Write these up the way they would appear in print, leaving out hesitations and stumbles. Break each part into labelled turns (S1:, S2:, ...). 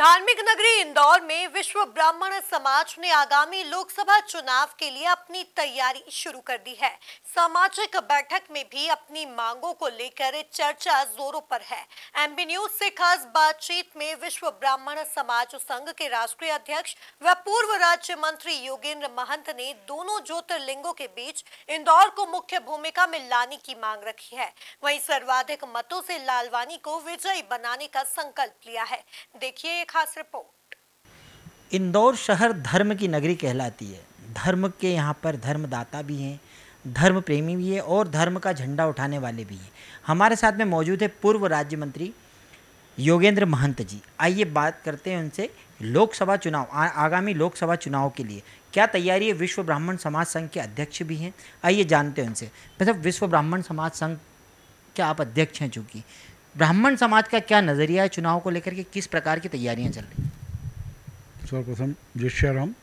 S1: धार्मिक नगरी इंदौर में विश्व ब्राह्मण समाज ने आगामी लोकसभा चुनाव के लिए अपनी तैयारी शुरू कर दी है। सामाजिक बैठक में भी अपनी मांगों को लेकर चर्चा जोरों पर है। एमबी न्यूज से खास बातचीत में विश्व ब्राह्मण समाज संघ के राष्ट्रीय अध्यक्ष व पूर्व राज्य मंत्री योगेंद्र महंत ने दोनों ज्योतिर्लिंगों के बीच इंदौर को मुख्य भूमिका में लाने की मांग रखी है। वहीं सर्वाधिक मतों से लालवानी को विजयी बनाने का संकल्प लिया है। देखिए एक खास रिपोर्ट।
S2: इंदौर शहर धर्म की नगरी कहलाती है। धर्म के यहाँ पर धर्मदाता भी हैं, धर्म प्रेमी भी है और धर्म का झंडा उठाने वाले भी हैं। हमारे साथ में मौजूद है पूर्व राज्य मंत्री योगेंद्र महंत जी। आइए बात करते हैं उनसे लोकसभा चुनाव, आगामी लोकसभा चुनाव के लिए क्या तैयारी है। विश्व ब्राह्मण समाज संघ के अध्यक्ष भी हैं, आइए जानते हैं उनसे। मतलब विश्व ब्राह्मण समाज संघ के आप अध्यक्ष हैं, चूँकि ब्राह्मण समाज का क्या नज़रिया है चुनाव को लेकर के, किस प्रकार की तैयारियां चल रही हैं?
S3: सर्वप्रथम जय श्री राम।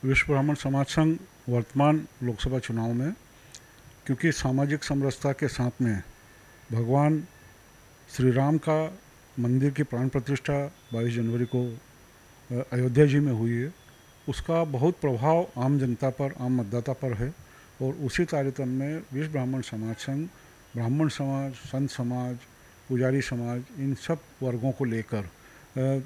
S3: विश्व ब्राह्मण समाज संघ वर्तमान लोकसभा चुनाव में, क्योंकि सामाजिक समरसता के साथ में भगवान श्री राम का मंदिर की प्राण प्रतिष्ठा 22 जनवरी को अयोध्या जी में हुई है, उसका बहुत प्रभाव आम जनता पर, आम मतदाता पर है। और उसी तारतम्य में विश्व ब्राह्मण समाज संघ ब्राह्मण समाज, संत समाज, पुजारी समाज, इन सब वर्गों को लेकर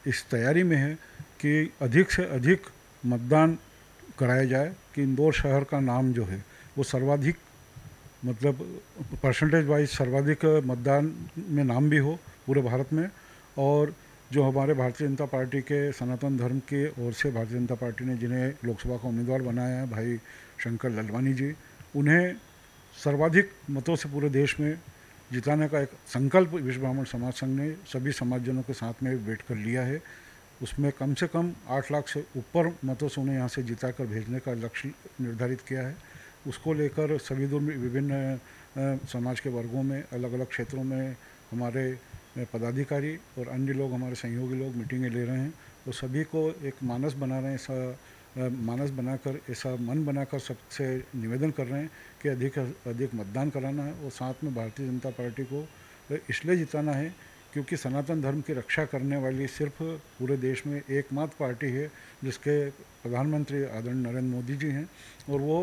S3: इस तैयारी में है कि अधिक से अधिक मतदान कराया जाए, कि इंदौर शहर का नाम जो है वो सर्वाधिक, मतलब परसेंटेज वाइज सर्वाधिक मतदान में नाम भी हो पूरे भारत में। और जो हमारे भारतीय जनता पार्टी के सनातन धर्म के ओर से भारतीय जनता पार्टी ने जिन्हें लोकसभा का उम्मीदवार बनाया है, भाई शंकर ललवानी जी, उन्हें सर्वाधिक मतों से पूरे देश में जिताने का एक संकल्प विश्व ब्राह्मण समाज संघ ने सभी समाजजनों के साथ में बैठ कर लिया है। उसमें कम से कम 8 लाख से ऊपर मतों से उन्हें यहाँ से जिता कर भेजने का लक्ष्य निर्धारित किया है। उसको लेकर सभी विभिन्न समाज के वर्गों में, अलग अलग क्षेत्रों में हमारे पदाधिकारी और अन्य लोग, हमारे सहयोगी लोग मीटिंगें ले रहे हैं। तो सभी को एक मानस बना रहे हैं, ऐसा मानस बनाकर, ऐसा मन बनाकर सबसे निवेदन कर रहे हैं कि अधिक अधिक मतदान कराना है। और साथ में भारतीय जनता पार्टी को इसलिए जिताना है क्योंकि सनातन धर्म की रक्षा करने वाली सिर्फ पूरे देश में एकमात्र पार्टी है जिसके प्रधानमंत्री आदरणीय नरेंद्र मोदी जी हैं, और वो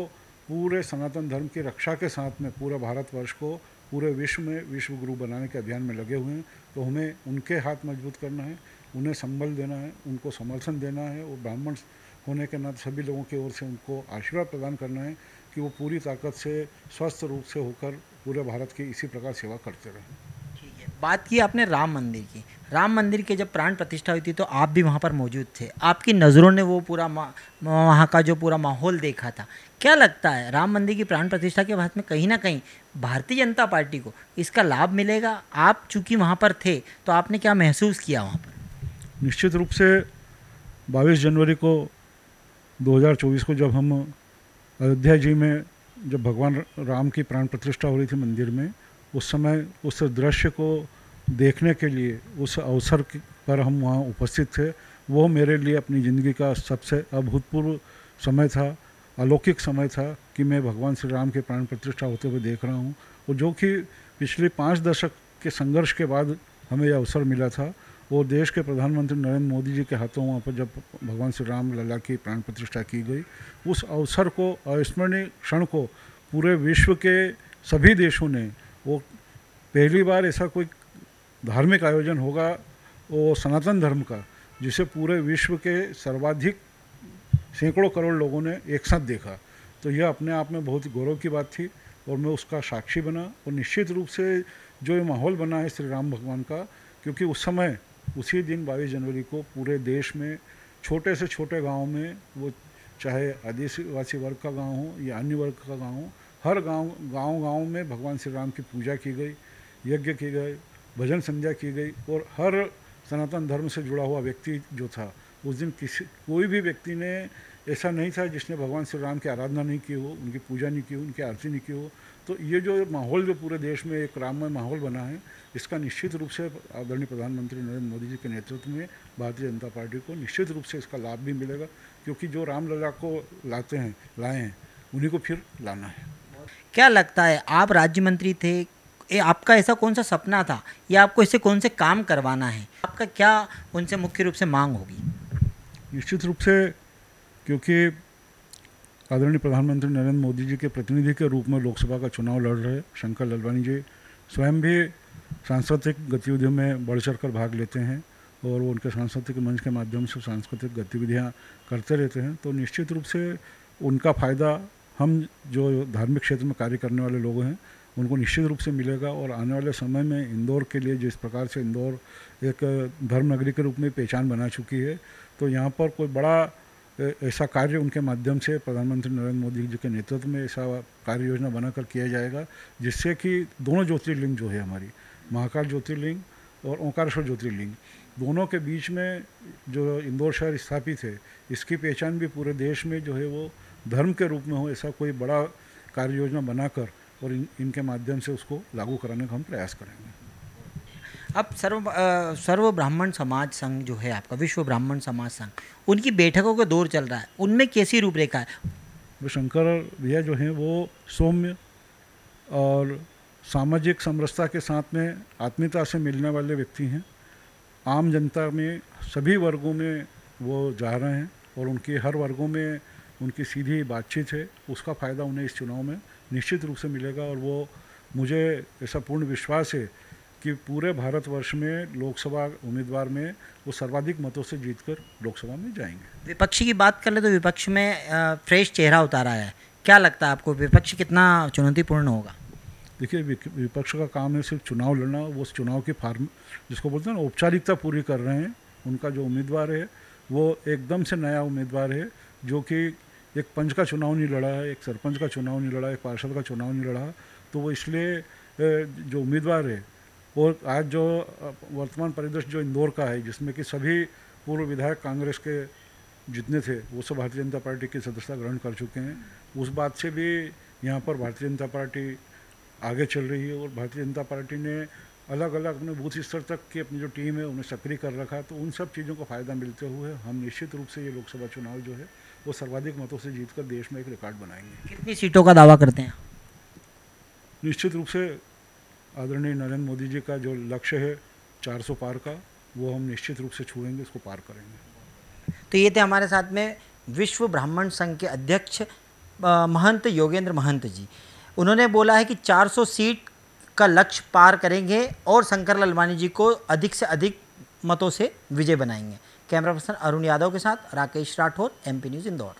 S3: पूरे सनातन धर्म की रक्षा के साथ में पूरे भारतवर्ष को पूरे विश्व में विश्व गुरु बनाने के अभियान में लगे हुए हैं। तो हमें उनके हाथ मजबूत करना है, उन्हें संबल देना है, उनको समर्थन देना है, और ब्राह्मण होने के नाते सभी लोगों की ओर से उनको आशीर्वाद प्रदान करना है कि वो पूरी ताकत से, स्वस्थ रूप से होकर पूरे भारत की इसी प्रकार सेवा करते रहें।
S2: ठीक है, बात की आपने राम मंदिर की। राम मंदिर के जब प्राण प्रतिष्ठा हुई थी तो आप भी वहाँ पर मौजूद थे। आपकी नज़रों ने वो पूरा वहाँ का जो पूरा माहौल देखा था। क्या लगता है राम मंदिर की प्राण प्रतिष्ठा के बाद में कहीं ना कहीं भारतीय जनता पार्टी को इसका लाभ मिलेगा? आप चूँकि वहाँ पर थे तो आपने क्या महसूस किया वहाँ पर?
S3: निश्चित रूप से 22 जनवरी को 2024 को जब हम अयोध्या जी में, जब भगवान राम की प्राण प्रतिष्ठा हो रही थी मंदिर में, उस समय उस दृश्य को देखने के लिए, उस अवसर पर हम वहाँ उपस्थित थे। वो मेरे लिए अपनी ज़िंदगी का सबसे अभूतपूर्व समय था, अलौकिक समय था कि मैं भगवान श्री राम के प्राण प्रतिष्ठा होते हुए देख रहा हूँ। और जो कि पिछले 5 दशक के संघर्ष के बाद हमें यह अवसर मिला था, वो देश के प्रधानमंत्री नरेंद्र मोदी जी के हाथों वहाँ पर जब भगवान श्री राम लला की प्राण प्रतिष्ठा की गई, उस अवसर को, अविस्मरणीय क्षण को पूरे विश्व के सभी देशों ने, वो पहली बार ऐसा कोई धार्मिक आयोजन होगा वो सनातन धर्म का, जिसे पूरे विश्व के सर्वाधिक सैकड़ों करोड़ लोगों ने एक साथ देखा। तो यह अपने आप में बहुत ही गौरव की बात थी और मैं उसका साक्षी बना। और निश्चित रूप से जो ये माहौल बना है श्री राम भगवान का, क्योंकि उस समय, उसी दिन 22 जनवरी को पूरे देश में छोटे से छोटे गांव में, वो चाहे आदिवासी वर्ग का गांव हो या अन्य वर्ग का गांव हो, हर गांव में भगवान श्री राम की पूजा की गई, यज्ञ की गए, भजन संध्या की गई। और हर सनातन धर्म से जुड़ा हुआ व्यक्ति जो था, उस दिन कोई भी व्यक्ति ने ऐसा नहीं था जिसने भगवान श्री राम की आराधना नहीं की हो, उनकी पूजा नहीं की हो, उनकी आरती नहीं की हो। तो ये जो माहौल जो पूरे देश में एक राममय माहौल बना है, इसका निश्चित रूप से आदरणीय प्रधानमंत्री नरेंद्र मोदी जी के नेतृत्व में भारतीय जनता पार्टी को निश्चित रूप से इसका लाभ भी मिलेगा, क्योंकि जो रामलला को लाए हैं उन्हीं को फिर लाना है।
S2: क्या लगता है, आप राज्य मंत्री थे, आपका ऐसा कौन सा सपना था या आपको इससे कौन से काम करवाना है, आपका क्या उनसे मुख्य रूप से मांग होगी?
S3: निश्चित रूप से, क्योंकि आदरणीय प्रधानमंत्री नरेंद्र मोदी जी के प्रतिनिधि के रूप में लोकसभा का चुनाव लड़ रहे शंकर लालवानी जी स्वयं भी सांस्कृतिक गतिविधियों में बढ़ चढ़ कर भाग लेते हैं और वो उनके सांस्कृतिक मंच के माध्यम से सांस्कृतिक गतिविधियां करते रहते हैं। तो निश्चित रूप से उनका फ़ायदा हम जो धार्मिक क्षेत्र में कार्य करने वाले लोग हैं उनको निश्चित रूप से मिलेगा। और आने वाले समय में इंदौर के लिए जिस प्रकार से इंदौर एक धर्म नगरी के रूप में पहचान बना चुकी है, तो यहाँ पर कोई बड़ा ऐसा कार्य उनके माध्यम से प्रधानमंत्री नरेंद्र मोदी जी के नेतृत्व में ऐसा कार्य योजना बनाकर किया जाएगा जिससे कि दोनों ज्योतिर्लिंग जो है हमारी महाकाल ज्योतिर्लिंग और ओंकारेश्वर ज्योतिर्लिंग दोनों के बीच में जो इंदौर शहर स्थापित है इसकी पहचान भी पूरे देश में जो है वो धर्म के रूप में हो, ऐसा कोई बड़ा कार्य योजना बनाकर और इनके माध्यम से उसको लागू कराने का हम प्रयास करेंगे।
S2: अब सर्व ब्राह्मण समाज संघ जो है आपका, विश्व ब्राह्मण समाज संघ, उनकी बैठकों का दौर चल रहा है, उनमें कैसी रूपरेखा है?
S3: वो शंकर भैया जो हैं वो सौम्य और सामाजिक समरसता के साथ में आत्मीयता से मिलने वाले व्यक्ति हैं। आम जनता में सभी वर्गों में वो जा रहे हैं और उनके हर वर्गों में उनकी सीधी बातचीत है, उसका फ़ायदा उन्हें इस चुनाव में निश्चित रूप से मिलेगा। और वो मुझे ऐसा पूर्ण विश्वास है कि पूरे भारतवर्ष में लोकसभा उम्मीदवार में वो सर्वाधिक मतों से जीतकर लोकसभा में जाएंगे।
S2: विपक्षी की बात कर ले तो विपक्ष में फ्रेश चेहरा उतारा है, क्या लगता है आपको विपक्ष कितना चुनौतीपूर्ण होगा?
S3: देखिए, विपक्ष का काम है सिर्फ चुनाव लड़ना, वो उस चुनाव की फार्म जिसको बोलते हैं ना औपचारिकता पूरी कर रहे हैं। उनका जो उम्मीदवार है वो एकदम से नया उम्मीदवार है जो कि एक पंच का चुनाव नहीं लड़ा है, एक सरपंच का चुनाव नहीं लड़ा, एक पार्षद का चुनाव नहीं लड़ा। तो वो इसलिए जो उम्मीदवार है और आज जो वर्तमान परिदृश्य जो इंदौर का है जिसमें कि सभी पूर्व विधायक कांग्रेस के जितने थे वो सब भारतीय जनता पार्टी की सदस्यता ग्रहण कर चुके हैं, उस बात से भी यहाँ पर भारतीय जनता पार्टी आगे चल रही है। और भारतीय जनता पार्टी ने अलग अलग अपने बूथ स्तर तक की अपनी जो टीम है उन्हें सक्रिय कर रखा। तो उन सब चीज़ों का फ़ायदा मिलते हुए हम निश्चित रूप से ये लोकसभा चुनाव जो है वो सर्वाधिक मतों से जीतकर देश में एक रिकॉर्ड बनाएंगे।
S2: कितनी सीटों का दावा करते हैं?
S3: निश्चित रूप से आदरणीय नरेंद्र मोदी जी का जो लक्ष्य है 400 पार का, वो हम निश्चित रूप से छुएंगे, इसको पार करेंगे।
S2: तो ये थे हमारे साथ में विश्व ब्राह्मण संघ के अध्यक्ष महंत योगेंद्र महंत जी। उन्होंने बोला है कि 400 सीट का लक्ष्य पार करेंगे और शंकर लालवानी जी को अधिक से अधिक मतों से विजय बनाएंगे। कैमरा पर्सन अरुण यादव के साथ राकेश राठौर, MP न्यूज़ इंदौर।